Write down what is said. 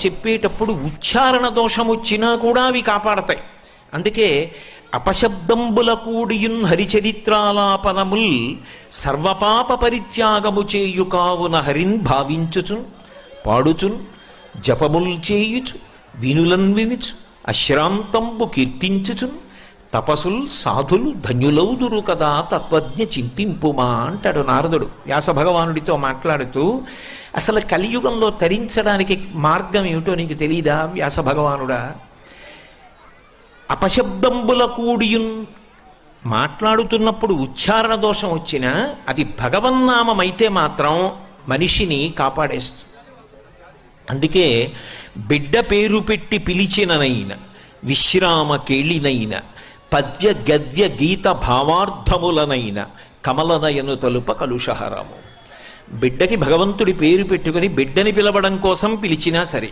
చెప్పేటప్పుడు ఉచ్చారణ దోషం వచ్చినా కూడా అవి కాపాడతాయి. అందుకే అపశబ్దంబుల కూడియున్ హరిచరిత్రాలాపనముల్ సర్వపాప పరిత్యాగము చేయు కావున హరిన్ భావించుచున్ పాడుచున్ జపముల్ చేయుచు వినులన్ వినుచు అశ్రాంతంబు కీర్తించుచున్ తపసుల్ సాధులు ధన్యులౌదురు కదా తత్వజ్ఞ చింతింపుమా అంటాడు నారదుడు వ్యాస భగవానుడితో మాట్లాడుతూ. అసలు కలియుగంలో తరించడానికి మార్గం ఏమిటో నీకు తెలీదా వ్యాస భగవానుడా? అపశబ్దంబుల కూడియున్, మాట్లాడుతున్నప్పుడు ఉచ్చారణ దోషం వచ్చినా అది భగవన్నామం అయితే మాత్రం మనిషిని కాపాడేస్తుంది. అందుకే బిడ్డ పేరు పెట్టి పిలిచిననైన విశ్రామ కేళినైన పద్య గద్య గీత భావార్థములనైన కమలనయను తలుప కలుషహరము. బిడ్డకి భగవంతుడి పేరు పెట్టుకుని బిడ్డని పిలవడం కోసం పిలిచినా సరే